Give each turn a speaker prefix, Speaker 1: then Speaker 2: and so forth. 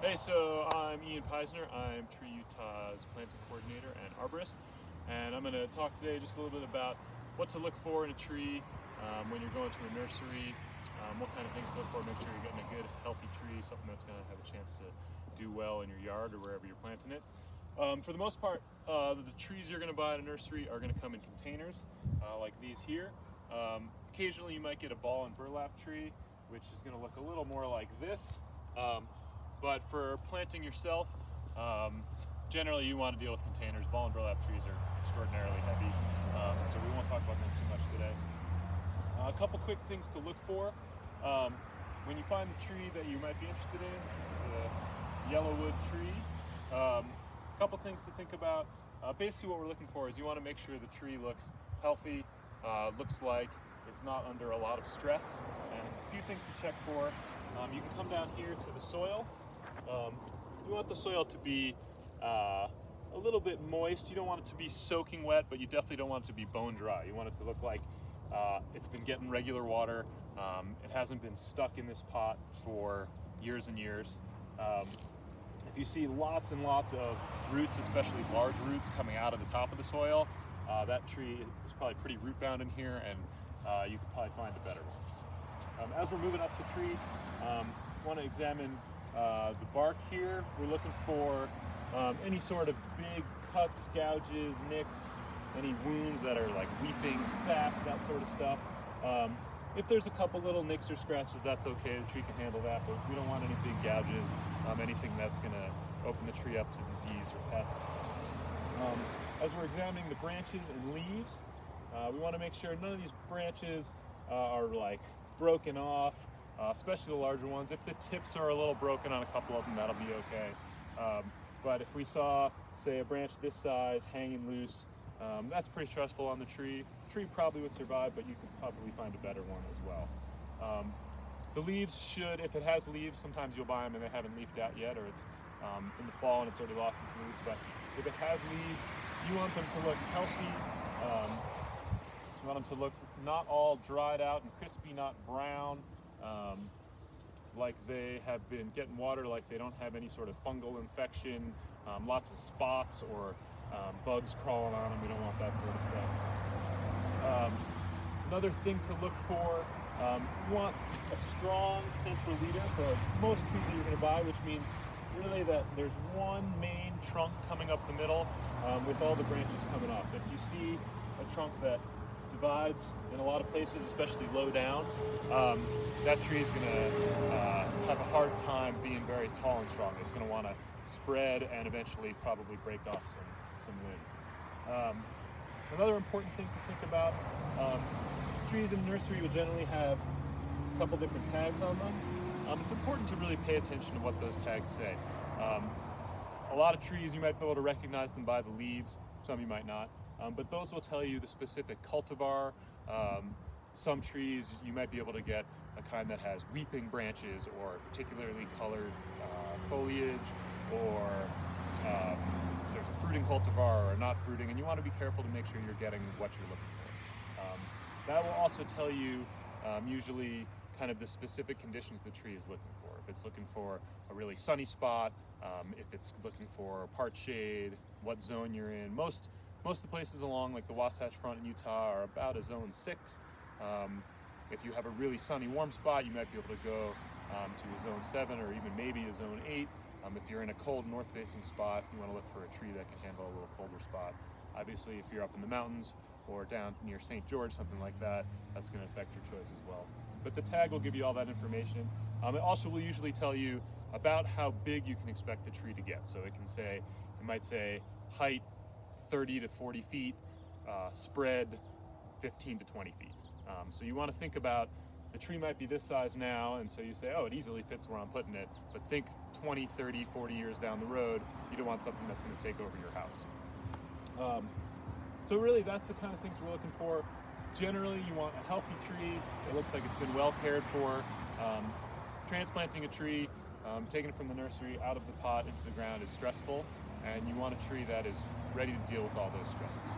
Speaker 1: Hey, so I'm Ian Peisner. I'm TreeUtah's planting coordinator and arborist, and I'm going to talk today just a little bit about what to look for in a tree when you're going to a nursery, what kind of things to look for, make sure you're getting a good, healthy tree, something that's going to have a chance to do well in your yard or wherever you're planting it. For the most part, the trees you're going to buy at a nursery are going to come in containers like these here. Occasionally you might get a ball and burlap tree, which is going to look a little more like this. But for planting yourself, generally you want to deal with containers. Ball and burlap trees are extraordinarily heavy, so we won't talk about them too much today. A couple quick things to look for. When you find the tree that you might be interested in, this is a yellowwood tree. A couple things to think about. Basically what we're looking for is you want to make sure the tree looks healthy, looks like it's not under a lot of stress. And a few things to check for. You can come down here to the soil. You want the soil to be a little bit moist. You don't want it to be soaking wet, but you definitely don't want it to be bone dry. You want it to look like it's been getting regular water. It hasn't been stuck in this pot for years and years. If you see lots and lots of roots, especially large roots coming out of the top of the soil, that tree is probably pretty root bound in here, and you could probably find a better one. As we're moving up the tree, want to examine the bark here. We're looking for any sort of big cuts, gouges, nicks, any wounds that are like weeping, sap, that sort of stuff. If there's a couple little nicks or scratches, that's okay. The tree can handle that, but we don't want any big gouges, anything that's going to open the tree up to disease or pests. As we're examining the branches and leaves, we want to make sure none of these branches are like broken off, especially the larger ones. If the tips are a little broken on a couple of them, that'll be okay. But if we saw, say, a branch this size hanging loose, that's pretty stressful on the tree. The tree probably would survive, but you could probably find a better one as well. The leaves should, if it has leaves, sometimes you'll buy them and they haven't leafed out yet, or it's in the fall and it's already lost its leaves. But if it has leaves, you want them to look healthy. You want them to look not all dried out and crispy, not brown, like they have been getting water, like they don't have any sort of fungal infection, lots of spots or bugs crawling on them. We don't want that sort of stuff. Another thing to look for, you want a strong central leader for most trees that you're going to buy, which means really that there's one main trunk coming up the middle with all the branches coming off. If you see a trunk that divides in a lot of places, especially low down, that tree is going to have a hard time being very tall and strong. It's going to want to spread and eventually probably break off some limbs. Another important thing to think about, trees in the nursery will generally have a couple different tags on them. It's important to really pay attention to what those tags say. A lot of trees, you might be able to recognize them by the leaves, some you might not. But those will tell you the specific cultivar. Some trees you might be able to get a kind that has weeping branches or particularly colored foliage, or there's a fruiting cultivar or not fruiting, and you want to be careful to make sure you're getting what you're looking for. That will also tell you usually kind of the specific conditions the tree is looking for. If it's looking for a really sunny spot, if it's looking for part shade, what zone you're in. Most of the places along like the Wasatch Front in Utah are about a zone 6. If you have a really sunny, warm spot, you might be able to go to a zone 7 or even maybe a zone 8. If you're in a cold north-facing spot, you want to look for a tree that can handle a little colder spot. Obviously, if you're up in the mountains or down near St. George, something like that, that's going to affect your choice as well. But the tag will give you all that information. It also will usually tell you about how big you can expect the tree to get. So it might say height 30 to 40 feet, spread 15 to 20 feet. So you want to think about the tree might be this size now, and so you say, oh, it easily fits where I'm putting it, but think 20, 30, 40 years down the road, you don't want something that's going to take over your house. So really that's the kind of things we're looking for. Generally, you want a healthy tree that looks like it's been well cared for. Transplanting a tree, taking it from the nursery out of the pot into the ground is stressful, and you want a tree that is ready to deal with all those stresses.